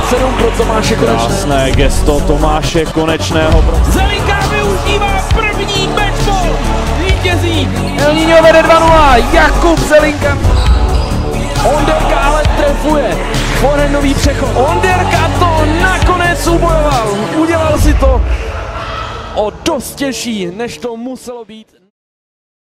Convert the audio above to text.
7 pro Tomáše Konečného. Krásné gesto Tomáše Konečného. Zelinka využívá první matchball. Vítězí. El Niño vede 2-0. Jakub Zelinka. Onderka ale trefuje. Forehandový přechod. Onderka to nakonec ubojoval. Udělal si to o dost těžší, než to muselo být.